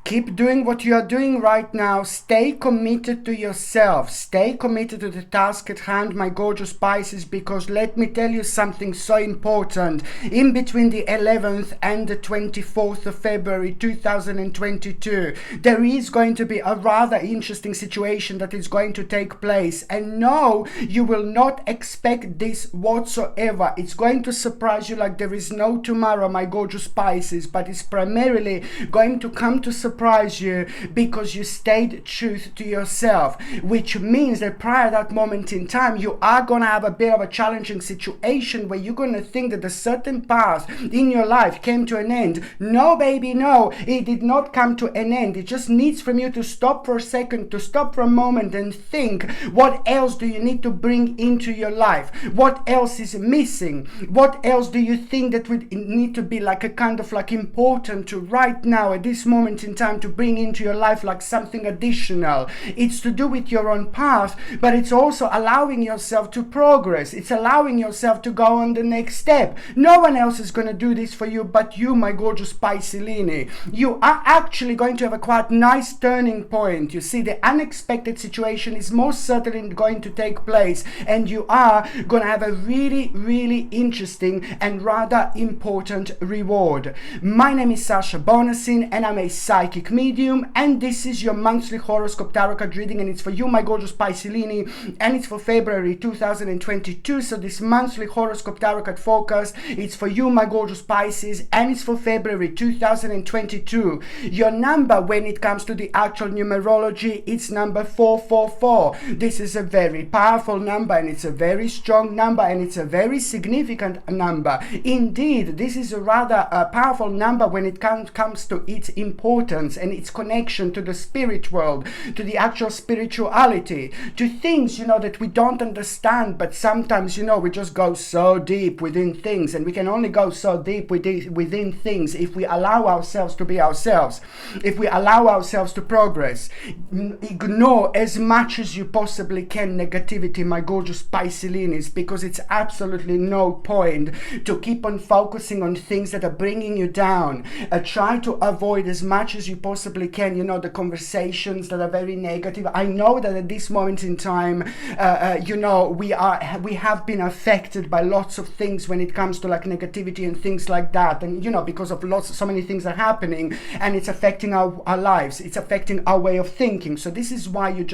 Keep doing what you are doing right now. Stay committed to yourself. Stay committed to the task at hand, my gorgeous Pisces, because let me tell you something so important. In between the 11th and the 24th of February 2022, there is going to be a rather interesting situation that is going to take place. And no, you will not expect this whatsoever. It's going to surprise you like there is no tomorrow, my gorgeous Pisces, but it's primarily going to come to surprise you because you stayed true to yourself, which means that prior to that moment in time, you are going to have a bit of a challenging situation where you're going to think that a certain path in your life came to an end. No, baby, no, it did not come to an end. It just needs from you to stop for a second, to stop for a moment and think, what else do you need to bring into your life? What else is missing? What else do you think that would need to be like a kind of like important to right now at this moment in time to bring into your life like something additional? It's to do with your own path, but it's also allowing yourself to progress. It's allowing yourself to go on the next step. No one else is going to do this for you but you, my gorgeous Piscelini. You are actually going to have a quite nice turning point. You see, the unexpected situation is most certainly going to take place, and you are going to have a really, really interesting and rather important reward. My name is Sasha Bonasin, and I'm a psychic medium, and this is your monthly horoscope tarot card reading, and it's for you, my gorgeous Piscelini, and it's for February 2022. So this monthly horoscope tarot card focus, it's for you, my gorgeous Pisces, and it's for February 2022. Your number when it comes to the actual numerology, it's number 444. This is a very powerful number, and it's a very strong number, and it's a very significant number. Indeed, this is a rather powerful number when it comes to its importance and its connection to the spirit world, to the actual spirituality, to things, that we don't understand, but sometimes, we just go so deep within things, and we can only go so deep within things if we allow ourselves to be ourselves, if we allow ourselves to progress. Ignore as much as you possibly can negativity, my gorgeous Piscelinis, because it's absolutely no point to keep on focusing on things that are bringing you down. Try to avoid as much as you possibly can, the conversations that are very negative. I know that at this moment in time, we have been affected by lots of things when it comes to like negativity and things like that, and because of so many things are happening, and it's affecting our lives, it's affecting our way of thinking. So this is why you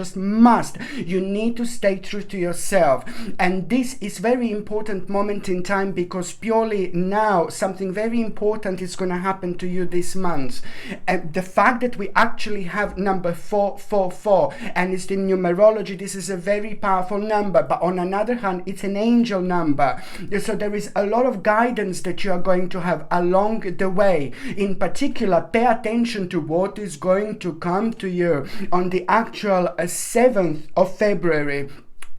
need to stay true to yourself, and this is very important moment in time, because purely now something very important is going to happen to you this month. And the fact that we actually have number 444, and it's in numerology, this is a very powerful number, but on another hand, it's an angel number. So there is a lot of guidance that you are going to have along the way. In particular, pay attention to what is going to come to you on the actual 7th of February,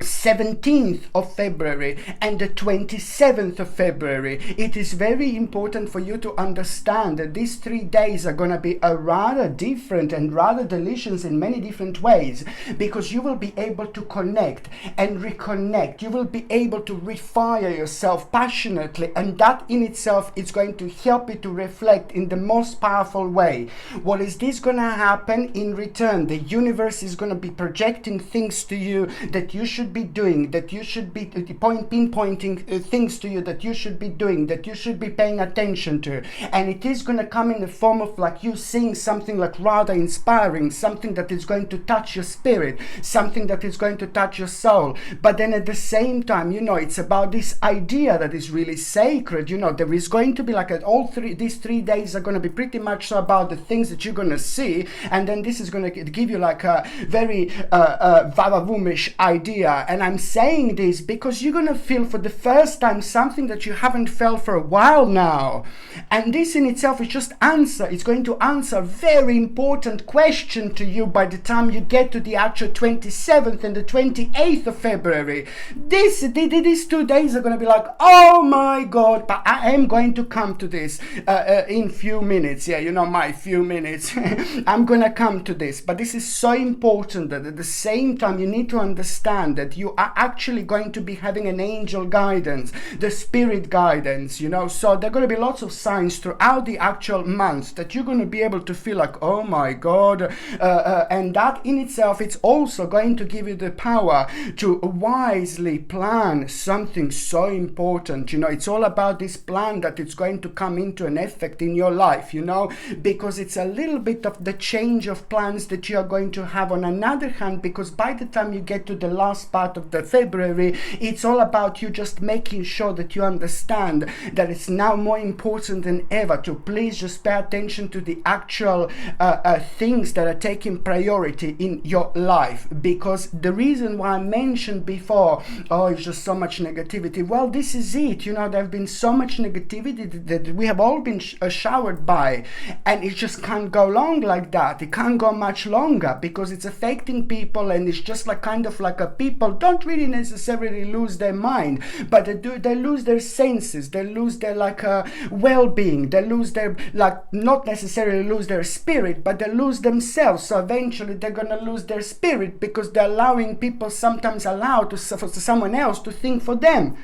17th of February, and the 27th of February. It is very important for you to understand that these 3 days are going to be a rather different and rather delicious in many different ways, because you will be able to connect and reconnect. You will be able to refire yourself passionately, and that in itself is going to help you to reflect in the most powerful way. What is this going to happen in return? The universe is going to be projecting things to you that you should be doing, that you should be pinpointing things to you that you should be doing, that you should be paying attention to, and it is going to come in the form of like you seeing something like rather inspiring, something that is going to touch your spirit, something that is going to touch your soul. But then at the same time, it's about this idea that is really sacred. There is going to be like these 3 days are going to be pretty much so about the things that you're going to see, and then this is going to give you like a very vavavoom-ish idea. And I'm saying this because you're going to feel for the first time something that you haven't felt for a while now. And this in itself is just it's going to answer a very important question to you by the time you get to the actual 27th and the 28th of February. These 2 days are going to be like, oh my God, but I am going to come to this in few minutes. Yeah, my few minutes. I'm going to come to this. But this is so important that at the same time you need to understand that that you are actually going to be having an angel guidance, the spirit guidance, you know. So there are going to be lots of signs throughout the actual month that you're going to be able to feel like, oh my God, and that in itself, it's also going to give you the power to wisely plan something so important. You know, it's all about this plan that it's going to come into an effect in your life, you know, because it's a little bit of the change of plans that you are going to have. On another hand, because by the time you get to the last part of the February, it's all about you just making sure that you understand that it's now more important than ever to please just pay attention to the actual things that are taking priority in your life. Because the reason why I mentioned before, oh, it's just so much negativity, well, this is it, you know. There have been so much negativity that we have all been showered by, and it just can't go long like that. It can't go much longer because it's affecting people, and it's just like kind of like a people don't really necessarily lose their mind, but they lose their senses, they lose their like well-being, they lose their like, not necessarily lose their spirit, but they lose themselves. So eventually they're gonna lose their spirit because they're allowing people, sometimes allowed to for someone else to think for them,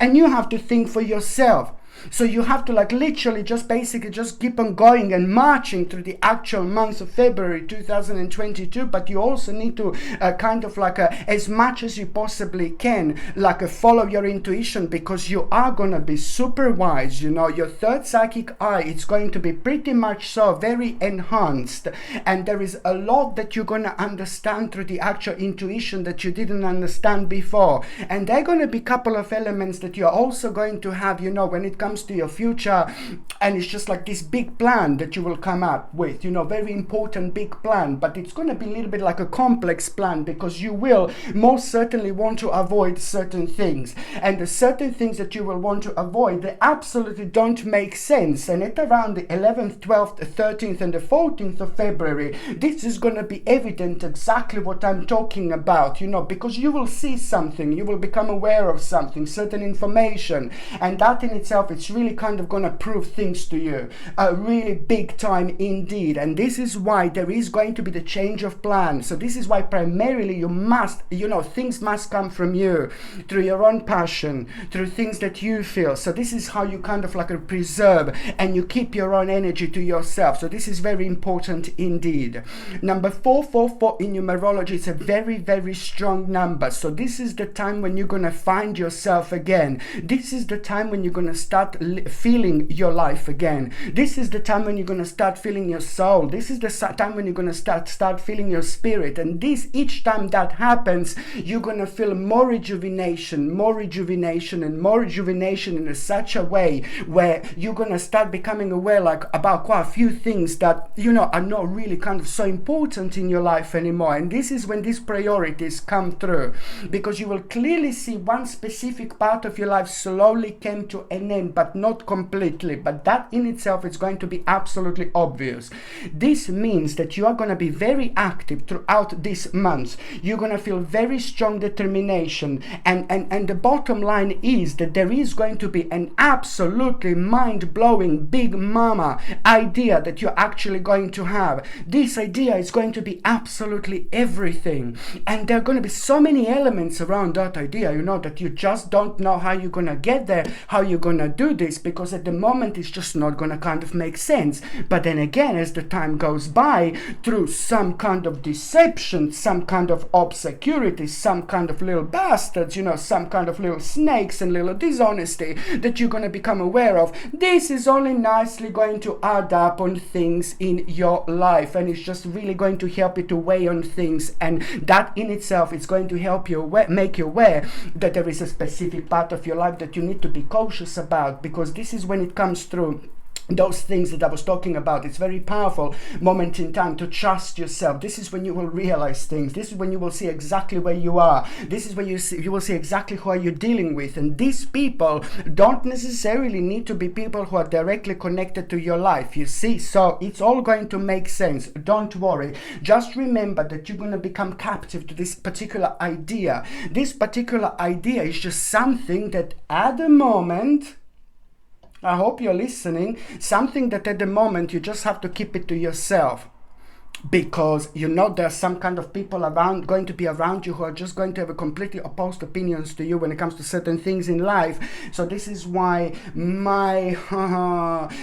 and you have to think for yourself. So you have to like literally just basically just keep on going and marching through the actual month of February 2022, but you also need to kind of like as much as you possibly can like follow your intuition, because you are gonna be super wise, you know. Your third psychic eye, it's going to be pretty much so very enhanced, and there is a lot that you're gonna understand through the actual intuition that you didn't understand before. And there are going to be a couple of elements that you're also going to have, you know, when it comes to your future, and it's just like this big plan that you will come up with, you know, very important big plan, but it's going to be a little bit like a complex plan, because you will most certainly want to avoid certain things, and the certain things that you will want to avoid, they absolutely don't make sense. And at around the 11th, 12th, 13th and the 14th of February, this is going to be evident exactly what I'm talking about, you know, because you will see something, you will become aware of something, certain information, and that in itself, it's really kind of gonna prove things to you, really big time indeed. And this is why there is going to be the change of plan. So this is why primarily you must, you know, things must come from you, through your own passion, through things that you feel. So this is how you kind of like preserve and you keep your own energy to yourself. So this is very important indeed. Number 444 in numerology is a very, very strong number. So this is the time when you're gonna find yourself again. This is the time when you're gonna start feeling your life again. This is the time when you're going to start feeling your soul. This is the time when you're going to start feeling your spirit. And this, each time that happens, you're going to feel more rejuvenation, and more rejuvenation in such a way where you're going to start becoming aware like about quite a few things that, you know, are not really kind of so important in your life anymore. And this is when these priorities come through, because you will clearly see one specific part of your life slowly came to an end, but not completely. But that in itself is going to be absolutely obvious. This means that you are going to be very active throughout this month. You're going to feel very strong determination, and the bottom line is that there is going to be an absolutely mind-blowing big mama idea that you're actually going to have. This idea is going to be absolutely everything, and there are going to be so many elements around that idea, you know, that you just don't know how you're going to get there, how you're going to do this, because at the moment it's just not going to kind of make sense. But then again, as the time goes by, through some kind of deception, some kind of obscurity, some kind of little bastards, you know, some kind of little snakes and little dishonesty that you're going to become aware of, this is only nicely going to add up on things in your life, and it's just really going to help you to weigh on things, and that in itself is going to help you make you aware that there is a specific part of your life that you need to be cautious about, because this is when it comes through those things that I was talking about. It's very powerful moment in time to trust yourself. This is when you will realize things. This is when you will see exactly where you are. This is when you will see exactly who are you dealing with. And these people don't necessarily need to be people who are directly connected to your life, you see. So it's all going to make sense. Don't worry. Just remember that you're going to become captive to this particular idea. This particular idea is just something that at the moment, I hope you're listening, something that at the moment you just have to keep it to yourself. because you know there's some kind of people around going to be around you who are just going to have a completely opposed opinions to you when it comes to certain things in life. So this is why my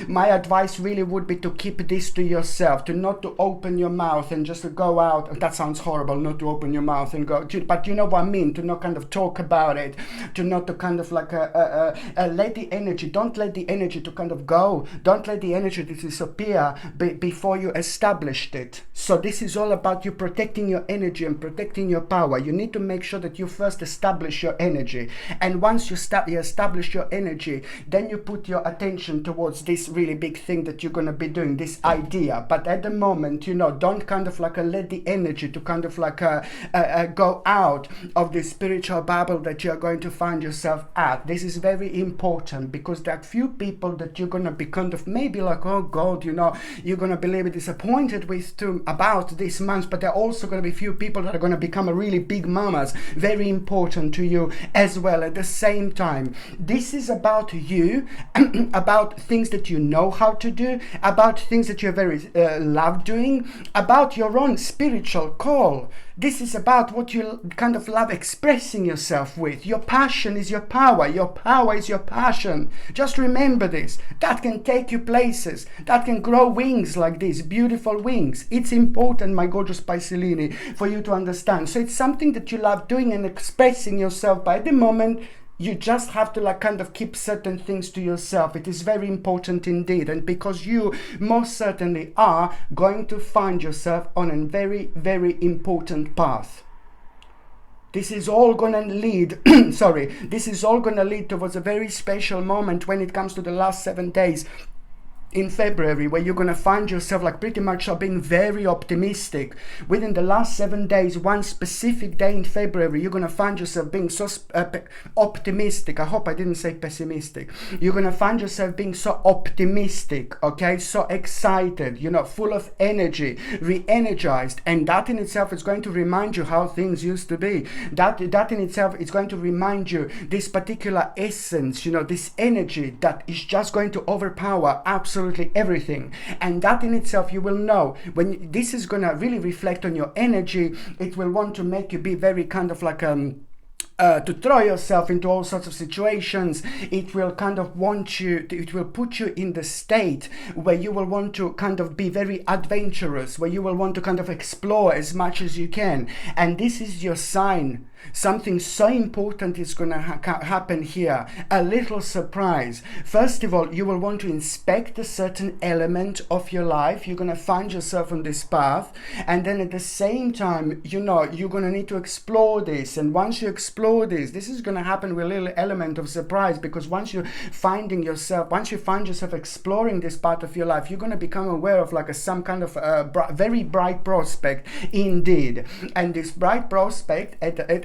my advice really would be to keep this to yourself, to not to open your mouth and just to go out. That sounds horrible, not to open your mouth and go, but you know what I mean, to not kind of talk about it, to not to kind of like let the energy, don't let the energy to kind of go, don't let the energy to disappear before you established it. So this is all about you protecting your energy and protecting your power. You need to make sure that you first establish your energy, and once you establish your energy, then you put your attention towards this really big thing that you're going to be doing, this idea. But at the moment, you know, don't kind of like let the energy to kind of like go out of the spiritual bubble that you're going to find yourself at. This is very important, because there are few people that you're going to be kind of maybe like, oh God, you know, you're going to be a little bit disappointed with too about this month, but there are also going to be few people that are going to become a really big mamas, very important to you as well at the same time. This is about you, about things that you know how to do, about things that you very love doing, about your own spiritual call. This is about what you kind of love expressing yourself with. Your passion is your power. Your power is your passion. Just remember this. That can take you places. That can grow wings like this, beautiful wings. It's important, my gorgeous Piscelini, for you to understand. So it's something that you love doing and expressing yourself. By the moment, you just have to like kind of keep certain things to yourself. It is very important indeed. And because you most certainly are going to find yourself on a very, very important path. This is all going to lead, this is all going to lead towards a very special moment when it comes to the last 7 days in February, where you're going to find yourself like pretty much being very optimistic. Within the last 7 days, one specific day in February, you're going to find yourself being so optimistic. I hope I didn't say pessimistic. You're going to find yourself being so optimistic, okay, so excited, you know, full of energy, re-energized, and that in itself is going to remind you how things used to be. That in itself is going to remind you this particular essence, you know, this energy that is just going to overpower absolutely everything. And that in itself, you will know when this is going to really reflect on your energy. It will want to make you be very kind of like to throw yourself into all sorts of situations. It will kind of want you, it will put you in the state where you will want to kind of be very adventurous, where you will want to kind of explore as much as you can. And this is your sign. Something so important is going to happen here. A little surprise. First of all, you will want to inspect a certain element of your life. You're going to find yourself on this path. And then at the same time, you know, you're going to need to explore this. And once you explore this is going to happen with a little element of surprise, because once you find yourself exploring this part of your life, you're going to become aware of like some kind of very bright prospect indeed. And this bright prospect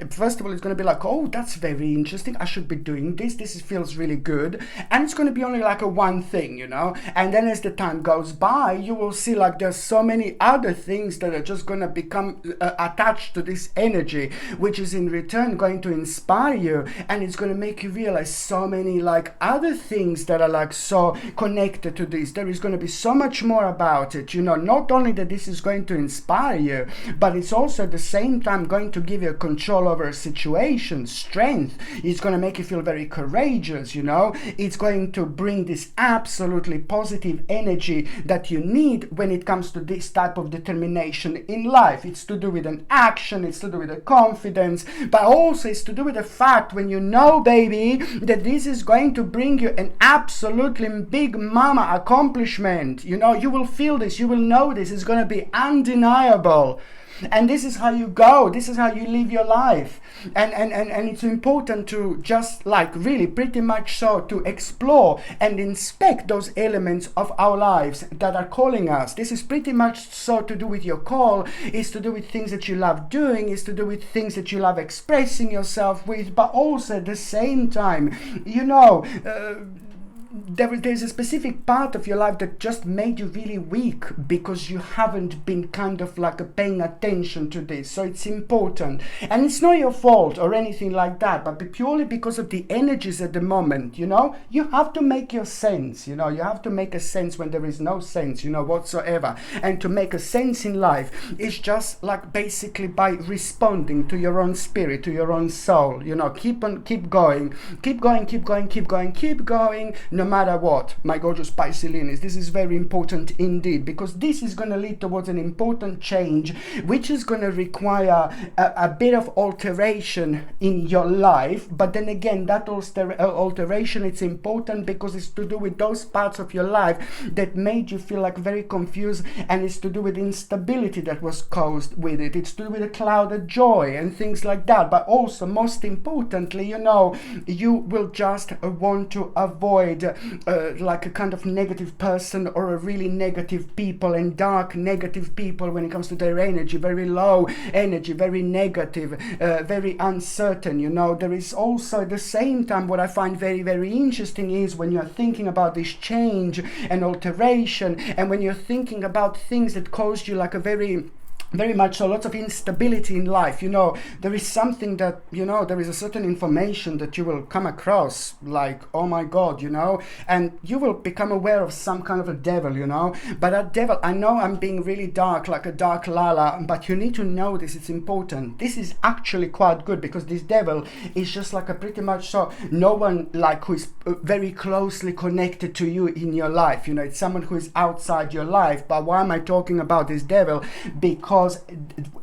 first of all, it's going to be like, oh, that's very interesting. I should be doing this. This feels really good. And it's going to be only like a one thing, you know. And then as the time goes by, you will see like there's so many other things that are just going to become attached to this energy, which is in return going to inspire you. And it's going to make you realize so many like other things that are like so connected to this. There is going to be so much more about it, you know. Not only that this is going to inspire you, but it's also at the same time going to give you control over a situation, strength. It's going to make you feel very courageous, you know. It's going to bring this absolutely positive energy that you need when it comes to this type of determination in life. It's to do with an action, it's to do with a confidence, but also it's to do with the fact when you know, baby, that this is going to bring you an absolutely big mama accomplishment. You know, you will feel this, you will know this. It's going to be undeniable. And this is how you go, this is how you live your life. And it's important to just like really pretty much so to explore and inspect those elements of our lives that are calling us. This is pretty much so to do with your call, is to do with things that you love doing, is to do with things that you love expressing yourself with, but also at the same time, you know, there's a specific part of your life that just made you really weak because you haven't been kind of like paying attention to this. So it's important, and it's not your fault or anything like that, but purely because of the energies at the moment. You know, you have to make your sense. You know, you have to make a sense when there is no sense, you know, whatsoever. And to make a sense in life is just like basically by responding to your own spirit, to your own soul. You know, keep going, no matter what, my gorgeous Pisces. This is very important indeed, because this is going to lead towards an important change, which is going to require a bit of alteration in your life. But then again, that alteration, it's important because it's to do with those parts of your life that made you feel like very confused, and it's to do with instability that was caused with it. It's to do with a clouded joy and things like that. But also, most importantly, you know, you will just want to avoid like a kind of negative person or a really negative people and dark negative people when it comes to their energy. Very low energy, very negative, very uncertain. You know, there is also at the same time what I find very, very interesting is when you're thinking about this change and alteration, and when you're thinking about things that caused you like a very much so lots of instability in life, you know, there is something that, you know, there is a certain information that you will come across like, oh my god, you know, and you will become aware of some kind of a devil, you know. But that devil, I know I'm being really dark, like a dark Lala, but you need to know this, it's important. This is actually quite good, because this devil is just like a pretty much so no one like who is very closely connected to you in your life, you know, it's someone who is outside your life. But why am I talking about this devil? Because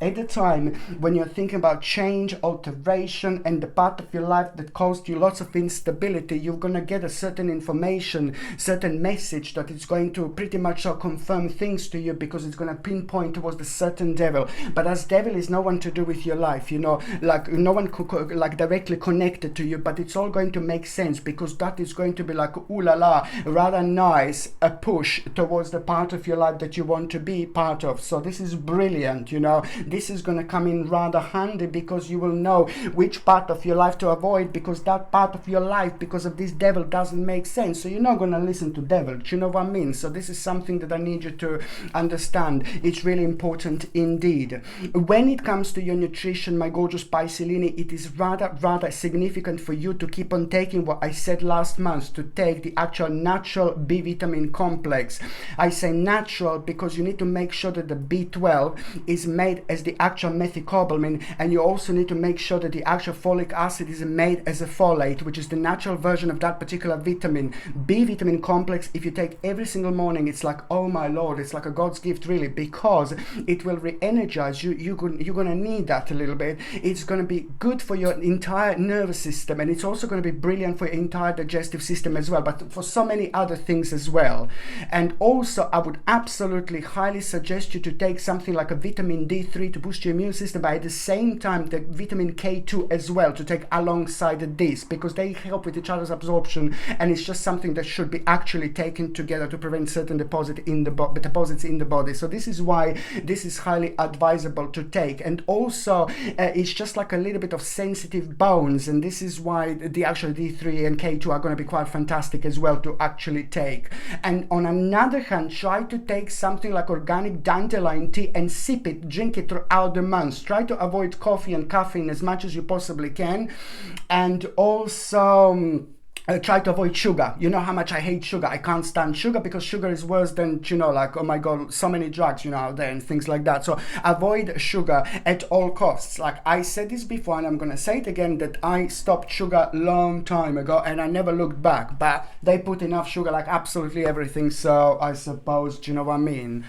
at the time when you're thinking about change, alteration, and the part of your life that caused you lots of instability, you're going to get a certain information, certain message that is going to pretty much so confirm things to you, because it's going to pinpoint towards the certain devil. But as devil is no one to do with your life, you know, like no one like directly connected to you, but it's all going to make sense, because that is going to be like ooh la la, rather nice, a push towards the part of your life that you want to be part of. So this is brilliant. You know, this is going to come in rather handy, because you will know which part of your life to avoid, because that part of your life, because of this devil, doesn't make sense. So you're not going to listen to devil. Do you know what I mean? So this is something that I need you to understand. It's really important indeed. When it comes to your nutrition, my gorgeous Pisces, it is rather significant for you to keep on taking what I said last month, to take the actual natural B vitamin complex. I say natural because you need to make sure that the B12 is made as the actual methylcobalamin, and you also need to make sure that the actual folic acid is made as a folate, which is the natural version of that particular vitamin. B vitamin complex, if you take every single morning, it's like, oh my lord, it's like a God's gift, really, because it will re-energize you. You're going to need that a little bit. It's going to be good for your entire nervous system, and it's also going to be brilliant for your entire digestive system as well, but for so many other things as well. And also, I would absolutely highly suggest you to take something like a vitamin D3 to boost your immune system, but at the same time the vitamin K2 as well to take alongside this, because they help with each other's absorption, and it's just something that should be actually taken together to prevent certain deposits in the body. So this is why this is highly advisable to take. And also it's just like a little bit of sensitive bones, and this is why the actual D3 and K2 are going to be quite fantastic as well to actually take. And on another hand, try to take something like organic dandelion tea and sip it, drink it throughout the month. Try to avoid coffee and caffeine as much as you possibly can, and also try to avoid sugar. You know how much I hate sugar. I can't stand sugar, because sugar is worse than, you know, like, oh my god, so many drugs, you know, out there and things like that. So avoid sugar at all costs. Like I said this before, and I'm gonna say it again, that I stopped sugar long time ago and I never looked back, but they put enough sugar like absolutely everything, so I suppose, do you know what I mean?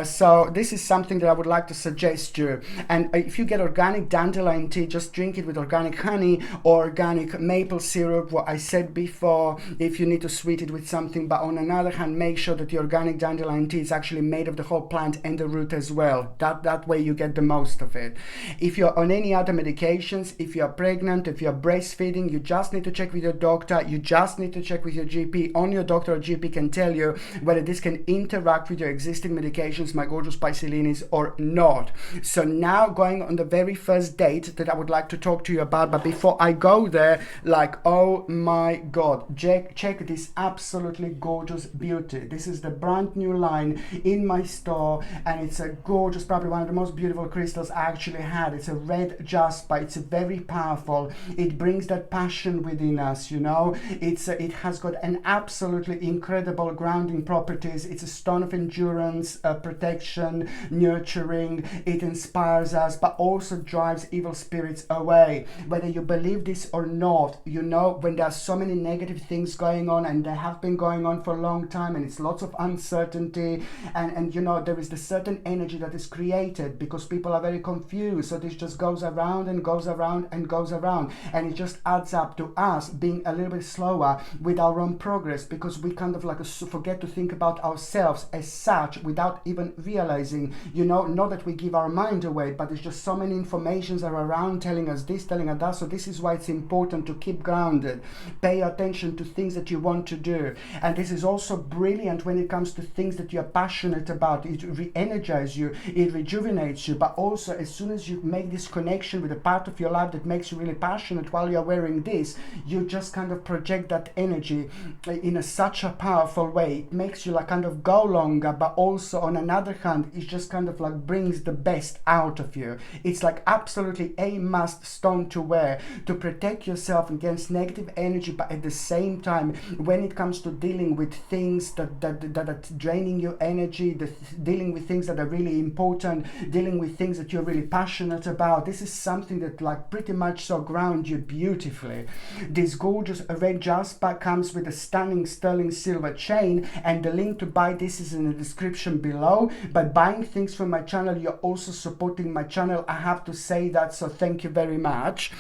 So this is something that I would like to suggest you. And if you get organic dandelion tea, just drink it with organic honey or organic maple syrup, what I said before, if you need to sweeten it with something. But on another hand, make sure that the organic dandelion tea is actually made of the whole plant and the root as well. That way you get the most of it. If you're on any other medications, if you're pregnant, if you're breastfeeding, you just need to check with your doctor. You just need to check with your GP. Only your doctor or GP can tell you whether this can interact with your existing medications, my gorgeous Pisces, or not. So now going on the very first date that I would like to talk to you about, but before I go there, like, oh my God, check this absolutely gorgeous beauty. This is the brand new line in my store, and it's a gorgeous, probably one of the most beautiful crystals I actually had. It's a red jasper. It's very powerful. It brings that passion within us, you know. It has got an absolutely incredible grounding properties. It's a stone of endurance, protection, nurturing. It inspires us, but also drives evil spirits away. Whether you believe this or not, you know, when there are so many negative things going on, and they have been going on for a long time, and it's lots of uncertainty, and you know, there is the certain energy that is created because people are very confused. So this just goes around and goes around and goes around, and it just adds up to us being a little bit slower with our own progress, because we kind of like forget to think about ourselves as such without even realizing, you know, not that we give our mind away, but there's just so many informations are around telling us this, telling us that. So this is why it's important to keep grounded, pay attention to things that you want to do. And this is also brilliant when it comes to things that you're passionate about. It re-energizes you, it rejuvenates you, but also as soon as you make this connection with a part of your life that makes you really passionate while you're wearing this, you just kind of project that energy in such a powerful way. It makes you like kind of go longer, but also on another hand, it just kind of like brings the best out of you. It's like absolutely a must stone to wear to protect yourself against negative energy, but at the same time, when it comes to dealing with things that are draining your energy, dealing with things that are really important, dealing with things that you're really passionate about, this is something that like pretty much so ground you beautifully. This gorgeous red jasper comes with a stunning sterling silver chain, and the link to buy this is in the description below. By buying things from my channel, you're also supporting my channel. I have to say that, so thank you very much.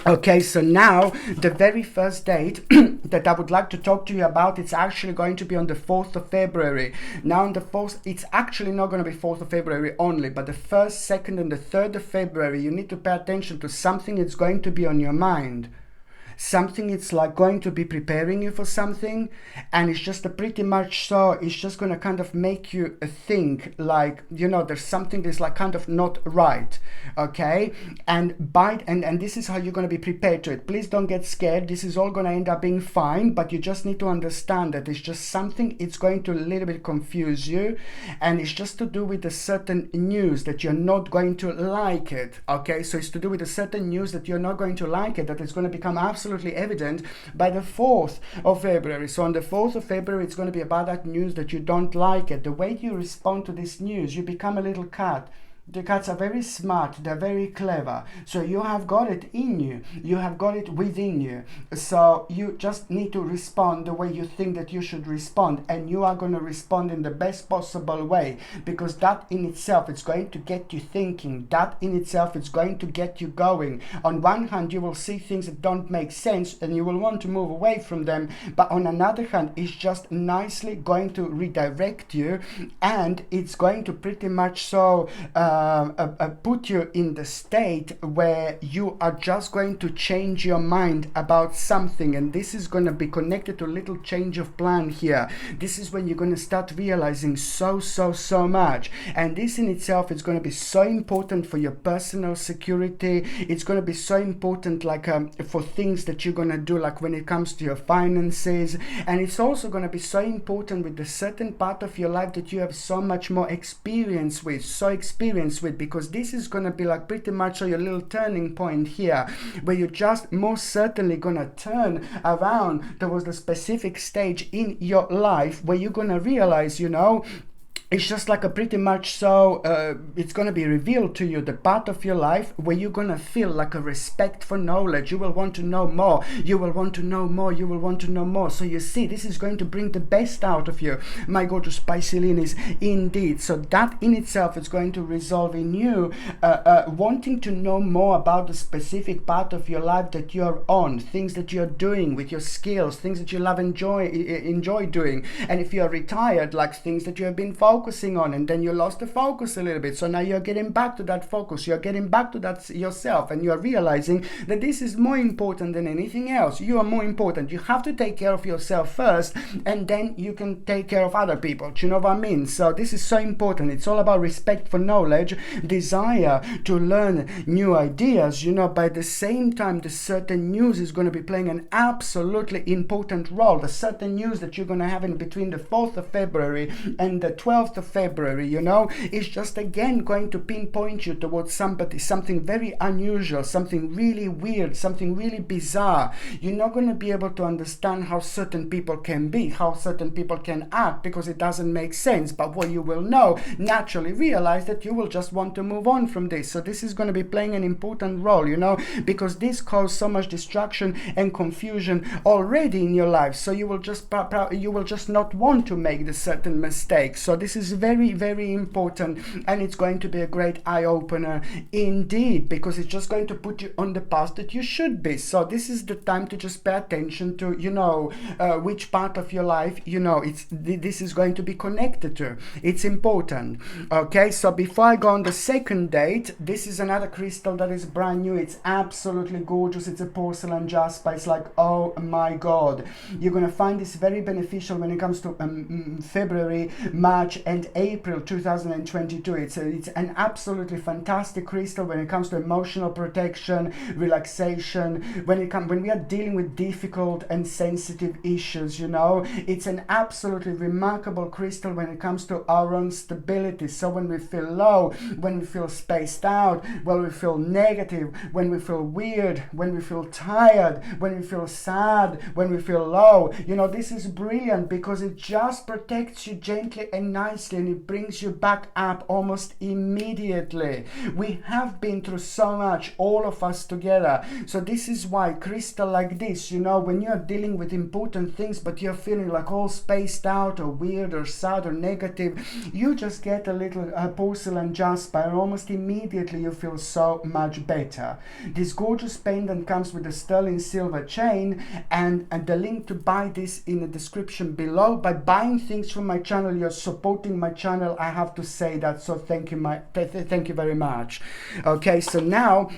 Okay, so now the very first date that I would like to talk to you about, it's actually going to be on the 4th of February. Now on the 4th, it's actually not going to be 4th of February only, but the 1st, 2nd and the 3rd of February, you need to pay attention to something that's going to be on your mind. Something it's like going to be preparing you for something, and it's just a pretty much so it's just going to kind of make you think like, you know, there's something that's like kind of not right. Okay, and this is how you're going to be prepared to it. Please don't get scared. This is all going to end up being fine, but you just need to understand that it's just something, it's going to a little bit confuse you, and it's just to do with a certain news that you're not going to like it. Okay, so it's to do with a certain news that you're not going to like it, that it's going to become absolutely evident by the 4th of February. So on the 4th of February, it's going to be about that news that you don't like it. The way you respond to this news, you become a little cat. The cats are very smart, they're very clever. So you have got it in you, you have got it within you. So you just need to respond the way you think that you should respond, and you are going to respond in the best possible way, because that in itself is going to get you thinking. That in itself is going to get you going. On one hand, you will see things that don't make sense and you will want to move away from them, but on another hand, it's just nicely going to redirect you, and it's going to pretty much so put you in the state where you are just going to change your mind about something, and this is going to be connected to a little change of plan here. This is when you're going to start realizing so much, and this in itself is going to be so important for your personal security. It's going to be so important like for things that you're going to do, like when it comes to your finances, and it's also going to be so important with the certain part of your life that you have so much more experience with, because this is going to be like pretty much your little turning point here, where you're just most certainly going to turn around towards the specific stage in your life where you're going to realize, you know, it's just like a pretty much so it's going to be revealed to you the part of your life where you're going to feel like a respect for knowledge. You will want to know more, you will want to know more, you will want to know more. So you see, this is going to bring the best out of you, my gorgeous Pisces indeed. So that in itself is going to resolve in you wanting to know more about the specific part of your life that you're on, things that you're doing with your skills, things that you love enjoy doing. And if you're retired, like things that you have been focused focusing on, and then you lost the focus a little bit. So now you're getting back to that focus. You're getting back to that yourself, and you're realizing that this is more important than anything else. You are more important. You have to take care of yourself first, and then you can take care of other people. Do you know what I mean? So this is so important. It's all about respect for knowledge, desire to learn new ideas, but at the same time, the certain news is going to be playing an absolutely important role. The certain news that you're going to have in between the 4th of February and the 12th of February, is just again going to pinpoint you towards something very unusual, something really weird, something really bizarre. You're not going to be able to understand how certain people can be, how certain people can act, because it doesn't make sense. But what you will know, naturally realize that you will just want to move on from this. So this is going to be playing an important role, because this caused so much distraction and confusion already in your life. So you will just not want to make the certain mistakes. So this is very, very important, and it's going to be a great eye-opener indeed, because it's just going to put you on the path that you should be. So this is the time to just pay attention to, which part of your life, this is going to be connected to. It's important. Okay, so before I go on the second date, this is another crystal that is brand new. It's absolutely gorgeous. It's a porcelain jasper. It's like, oh my God. You're going to find this very beneficial when it comes to February, March and April 2022. It's an absolutely fantastic crystal when it comes to emotional protection, relaxation, when we are dealing with difficult and sensitive issues. It's an absolutely remarkable crystal when it comes to our own stability. So when we feel low, when we feel spaced out, when we feel negative, when we feel weird, when we feel tired, when we feel sad, when we feel low, this is brilliant, because it just protects you gently and nicely, and it brings you back up almost immediately. We have been through so much, all of us together. So this is why crystal like this, when you're dealing with important things but you're feeling like all spaced out or weird or sad or negative, you just get a little porcelain jasper, and almost immediately you feel so much better. This gorgeous pendant comes with a sterling silver chain, and the link to buy this in the description below. By buying things from my channel, you're supporting my channel. I have to say that. So thank you very much. Okay, so now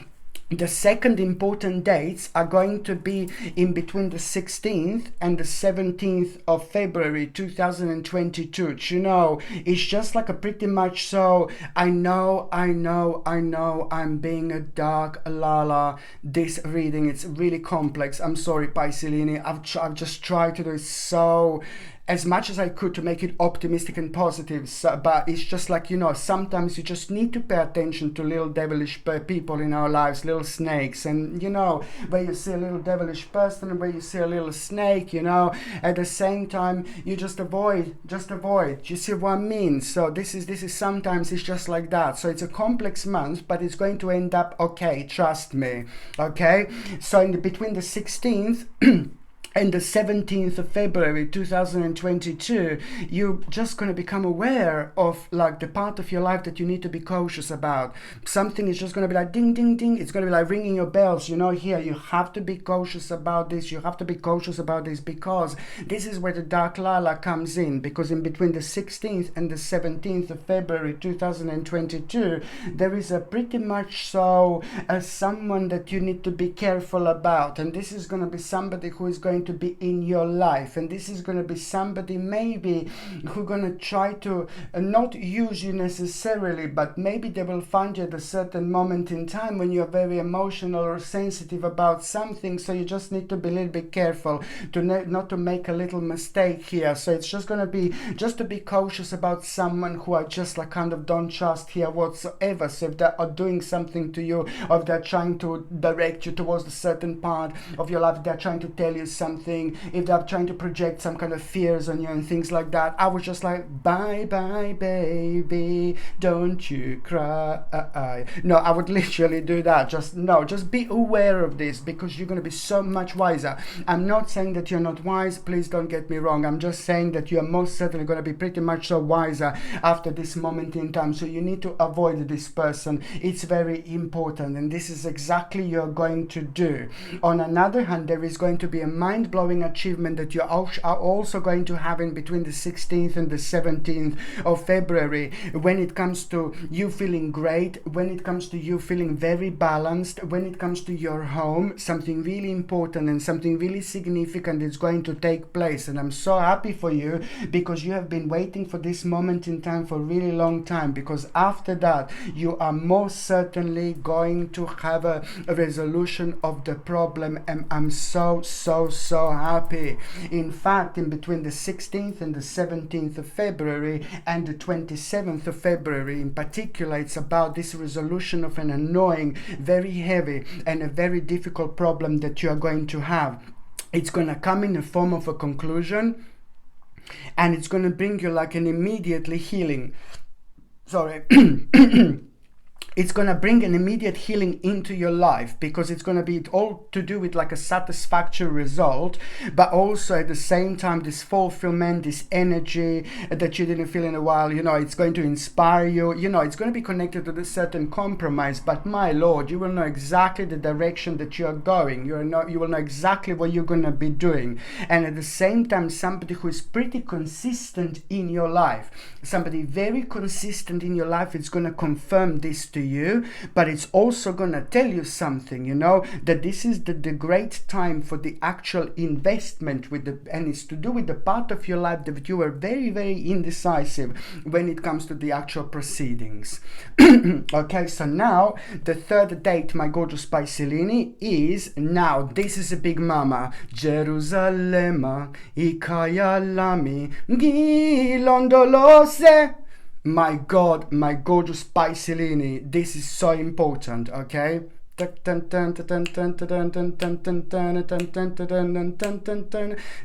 the second important dates are going to be in between the 16th and the 17th of February 2022. It's just like a pretty much so, I know, I'm being a dark Lala. This reading, it's really complex. I'm sorry, Pisces. I've just tried to do it so as much as I could to make it optimistic and positive, but it's just like, sometimes you just need to pay attention to little devilish people in our lives, little snakes, and where you see a little devilish person and where you see a little snake, at the same time you just avoid. You see what I mean? So this is sometimes it's just like that. So it's a complex month, but it's going to end up okay, trust me. Okay, so between the 16th and the 17th of February 2022, you're just going to become aware of like the part of your life that you need to be cautious about. Something is just going to be like ding, ding, ding. It's going to be like ringing your bells. Here, you have to be cautious about this. You have to be cautious about this, because this is where the dark Lala comes in. Because in between the 16th and the 17th of February 2022, there is a pretty much so someone that you need to be careful about. And this is going to be somebody who is going to be in your life, and this is going to be somebody maybe who's going to try to not use you necessarily, but maybe they will find you at a certain moment in time when you're very emotional or sensitive about something. So you just need to be a little bit careful to not to make a little mistake here. So it's just going to be just to be cautious about someone who I just like kind of don't trust here whatsoever. So if they are doing something to you, or if they're trying to direct you towards a certain part of your life, they're trying to tell you something, if they're trying to project some kind of fears on you and things like that, I was just like, bye bye baby, don't you cry. No, I would literally do that. Just be aware of this, because you're going to be so much wiser. I'm not saying that you're not wise, please don't get me wrong. I'm just saying that you are most certainly going to be pretty much so wiser after this moment in time. So you need to avoid this person. It's very important, and this is exactly you're going to do. On another hand, there is going to be a mind mind-blowing achievement that you are also going to have in between the 16th and the 17th of February, when it comes to you feeling great, when it comes to you feeling very balanced, when it comes to your home. Something really important and something really significant is going to take place, and I'm so happy for you because you have been waiting for this moment in time for a really long time, because after that you are most certainly going to have a resolution of the problem, and I'm so happy. In fact, in between the 16th and the 17th of February and the 27th of February in particular, it's about this resolution of an annoying, very heavy and a very difficult problem that you are going to have. It's going to come in the form of a conclusion, and it's going to bring you like an immediately healing. It's going to bring an immediate healing into your life, because it's going to be all to do with like a satisfactory result, but also at the same time this fulfillment, this energy that you didn't feel in a while. It's going to inspire you. It's going to be connected to a certain compromise, but my Lord, you will know exactly the direction that you are going. You will know exactly what you're going to be doing. And at the same time, somebody who is pretty consistent in your life, somebody very consistent in your life, is going to confirm this to you, but it's also going to tell you something, that this is the great time for the actual investment and it's to do with the part of your life that you were very, very indecisive when it comes to the actual proceedings. Okay, so now the third date, my gorgeous Piscelini, is now. This is a big mama. Gerusalemme, ikayalami, gilondolose. My God, my gorgeous Piscelini, this is so important, okay?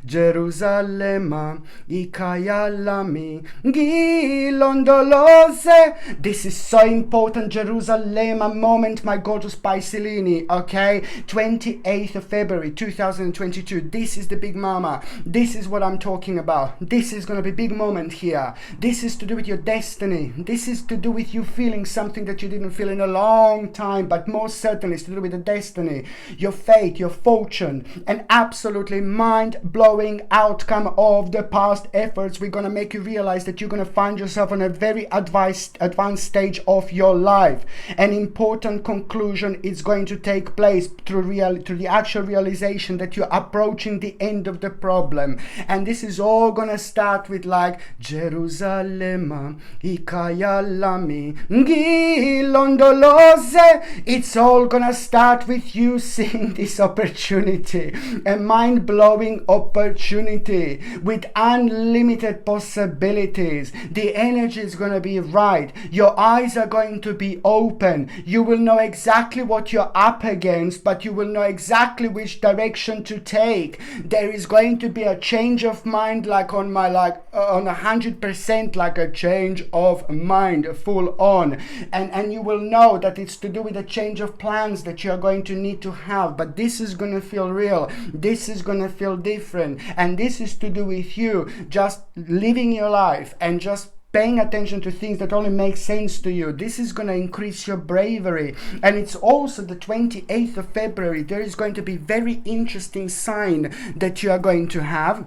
Gerusalemme, ikayalami, gilondolose. This is so important, Jerusalem moment, my gorgeous Piscelini, okay? 28th of February 2022. This is the big mama. This is what I'm talking about. This is going to be a big moment here. This is to do with your destiny. This is to do with you feeling something that you didn't feel in a long time, but most certainly is to do with the destiny, your fate, your fortune, an absolutely mind-blowing outcome of the past efforts. We're going to make you realize that you're going to find yourself on a very advanced stage of your life. An important conclusion is going to take place through the actual realization that you're approaching the end of the problem. And this is all going to start with like Gerusalemme, ikayalami, gilondolose. It's all gonna start with you seeing this opportunity, a mind-blowing opportunity with unlimited possibilities. The energy is gonna be right. Your eyes are going to be open. You will know exactly what you're up against, but you will know exactly which direction to take. There is going to be a change of mind, like on 100%, like a change of mind, full on, and you will know that it's to do with a change of plans that you're going to need to have, but this is going to feel real. This is going to feel different, and this is to do with you just living your life and just paying attention to things that only make sense to you. This is going to increase your bravery. And it's also the 28th of February. There is going to be very interesting sign that you are going to have.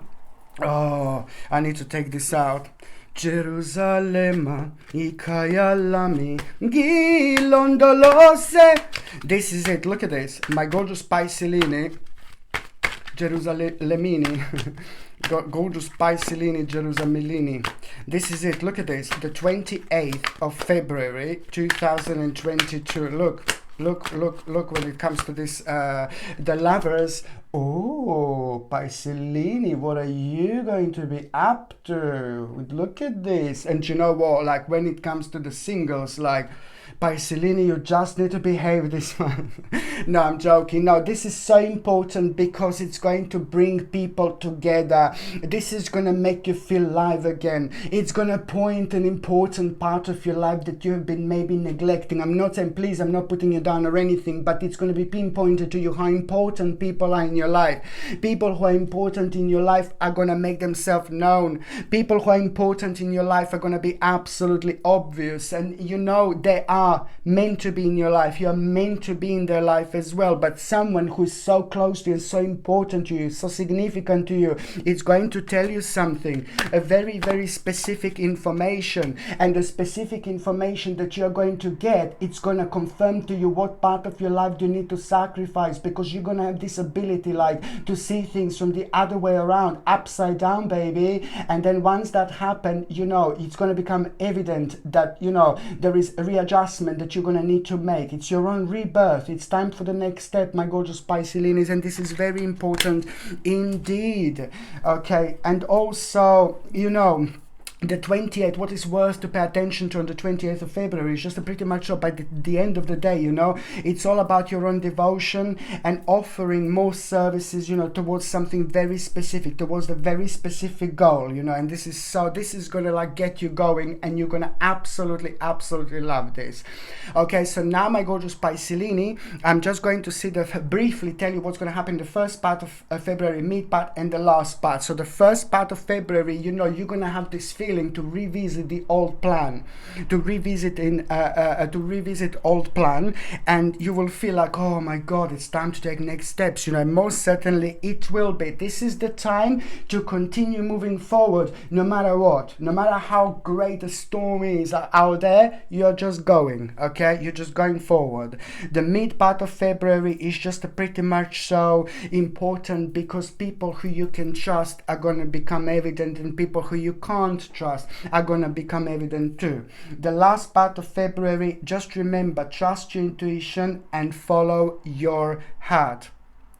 Oh, I need to take this out. Gerusalemme, ikayalami, gilondolose. This is it. Look at this. My gorgeous Piscelini, Gerusalemini. Gorgeous Piscelini, Jerusalemini. This is it. Look at this. The 28th of February 2022. Look when it comes to this, the lovers. Oh, Piscelini, what are you going to be up to? Look at this. And you know what, like when it comes to the singles, like Piscelini, you just need to behave this month. No, I'm joking. No, this is so important because it's going to bring people together. This is going to make you feel alive again. It's going to point an important part of your life that you have been maybe neglecting. I'm not saying, please, I'm not putting you down or anything, but it's going to be pinpointed to you how important people are in your your life. People who are important in your life are going to make themselves known. People who are important in your life are going to be absolutely obvious, and you know they are meant to be in your life. You are meant to be in their life as well. But someone who's so close to you, so important to you, so significant to you, it's going to tell you something, a very, very specific information. And the specific information that you're going to get, it's going to confirm to you what part of your life do you need to sacrifice, because you're going to have this ability like to see things from the other way around, upside down, baby. And then once that happens, you know, it's going to become evident that, you know, there is a readjustment that you're going to need to make. It's your own rebirth. It's time for the next step, my gorgeous Pisces, and this is very important indeed. Okay, and also, you know, the 28th, what is worth to pay attention to on the 28th of February is just pretty much so by the end of the day, you know, it's all about your own devotion and offering more services, you know, towards something very specific, towards the very specific goal, you know, and this is going to like get you going, and you're going to absolutely love this. Okay, so now, my gorgeous Pisces, I'm just going to briefly tell you what's going to happen in the first part of February, mid part, and the last part. So the first part of February, you know, you're going to have this feeling to revisit the old plan, to revisit old plan, and you will feel like, oh my god, it's time to take next steps, you know. Most certainly it will be. This is the time to continue moving forward, no matter what, no matter how great the storm is out there. You're just going, okay, you're just going forward. The mid part of February is just pretty much so important, because people who you can trust are going to become evident, and people who you can't trust are going to become evident too. The last part of February, just remember, trust your intuition and follow your heart.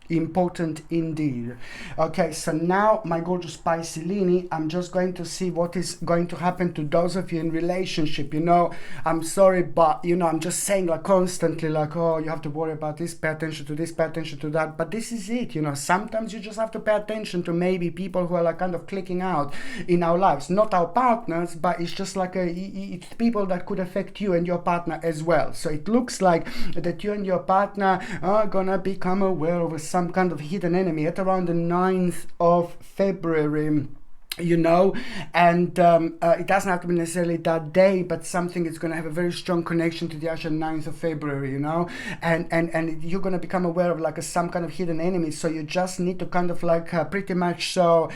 Important indeed. Okay, so now, my gorgeous Pisces, I'm just going to see what is going to happen to those of you in relationship. You know, I'm sorry, but you know, I'm just saying like constantly like, oh, you have to worry about this, pay attention to this, pay attention to that, but this is it, you know. Sometimes you just have to pay attention to maybe people who are like kind of clicking out in our lives, not our partners, but it's just like it's people that could affect you and your partner as well. So it looks like that you and your partner are gonna become aware of some kind of hidden enemy at around the 9th of February. You know, and it doesn't have to be necessarily that day, but something is going to have a very strong connection to the actual 9th of February, you know, and you're going to become aware of like some kind of hidden enemy. So you just need to kind of like pretty much so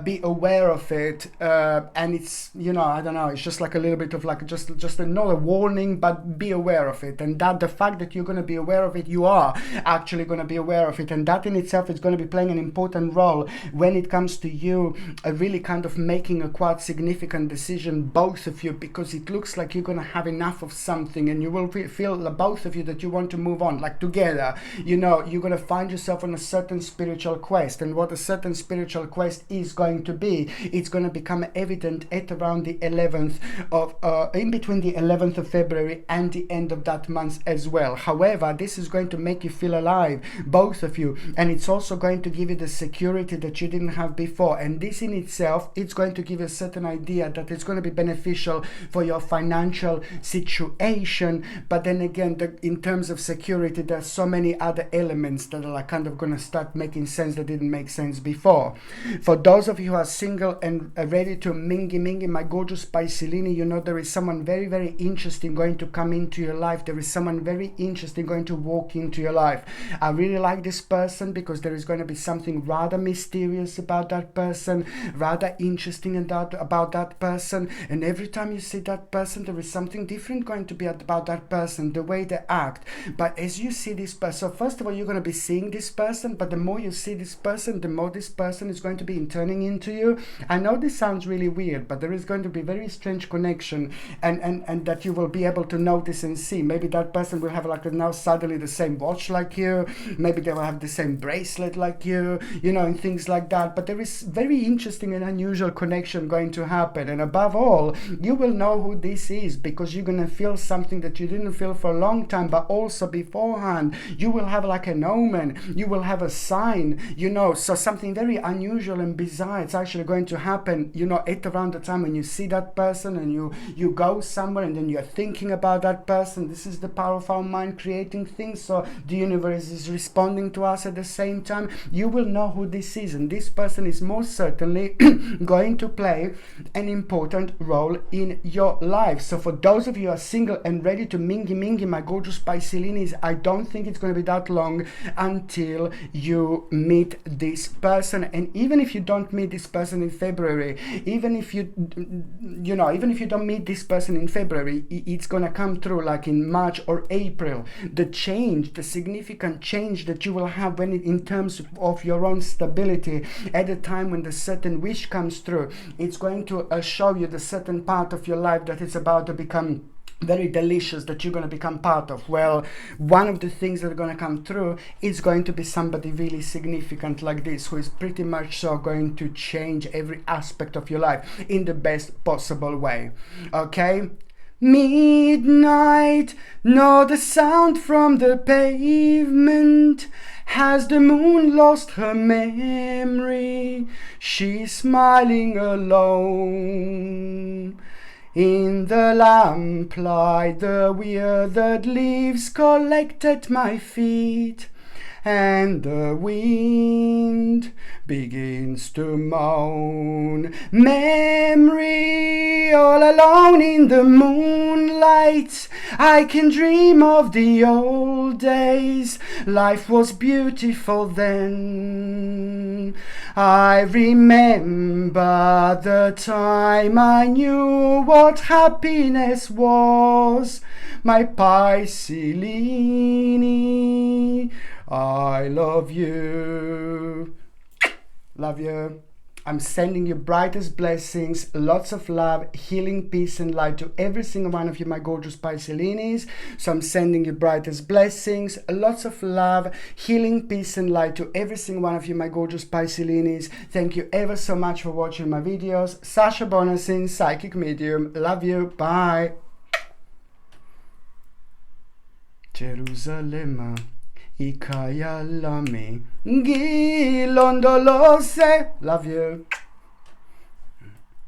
be aware of it, and it's, you know, I don't know, it's just like a little bit of like just not a warning, but be aware of it. And that the fact that you're going to be aware of it, you are actually going to be aware of it, and that in itself is going to be playing an important role when it comes to you really kind of making a quite significant decision, both of you, because it looks like you're going to have enough of something, and you will feel both of you that you want to move on, like together, you know. You're going to find yourself on a certain spiritual quest, and what a certain spiritual quest is going to be, it's going to become evident at around the 11th of in between the 11th of February and the end of that month as well. However, this is going to make you feel alive, both of you, and it's also going to give you the security that you didn't have before, and this in itself, it's going to give you a certain idea that it's going to be beneficial for your financial situation. But then again, in terms of security, there's so many other elements that are like kind of going to start making sense that didn't make sense before. For those of you who are single and ready to mingy, my gorgeous Pisces, you know, there is someone very, very interesting going to come into your life. There is someone very interesting going to walk into your life. I really like this person because there is going to be something rather mysterious about that person, rather interesting about that person, and every time you see that person, there is something different going to be about that person, the way they act. But as you see this person, so first of all, you're going to be seeing this person, but the more you see this person, the more this person is going to be turning into you. I know this sounds really weird, but there is going to be very strange connection, and that you will be able to notice and see. Maybe that person will have like now suddenly the same watch like you, maybe they will have the same bracelet like you know, and things like that. But there is very interesting an unusual connection going to happen. And above all, you will know who this is, because you're going to feel something that you didn't feel for a long time, but also beforehand you will have like an omen, you will have a sign, so something very unusual and bizarre. It's actually going to happen, at around the time when you see that person and you go somewhere and then you're thinking about that person. This is the power of our mind creating things. So the universe is responding to us at the same time. You will know who this is, and this person is most certainly going to play an important role in your life. So for those of you who are single and ready to mingy, my gorgeous Pisces, I don't think it's going to be that long until you meet this person. And even if you don't meet this person in February, even if you don't meet this person in February, it's going to come through like in March or April. The significant change that you will have in terms of your own stability at the time when the certain wish comes through, it's going to show you the certain part of your life that it's about to become very delicious, that you're going to become part of. Well, one of the things that are going to come through is going to be somebody really significant like this, who is pretty much so going to change every aspect of your life in the best possible way. Okay? Midnight, know the sound from the pavement. Has the moon lost her memory? She's smiling alone. In the lamplight, the withered leaves collect at my feet, and the wind begins to moan. Memory, all alone in the moonlight, I can dream of the old days. Life was beautiful then. I remember the time I knew what happiness was. My Pisces, I love you. Love you. I'm sending you brightest blessings, lots of love, healing, peace, and light to every single one of you, my gorgeous Pisces. So I'm sending you brightest blessings, lots of love, healing, peace, and light to every single one of you, my gorgeous Pisces. Thank you ever so much for watching my videos. Sasha Bonasin, Psychic Medium. Love you. Bye. Jerusalem. Ikaya lami, gilondolose. Love you.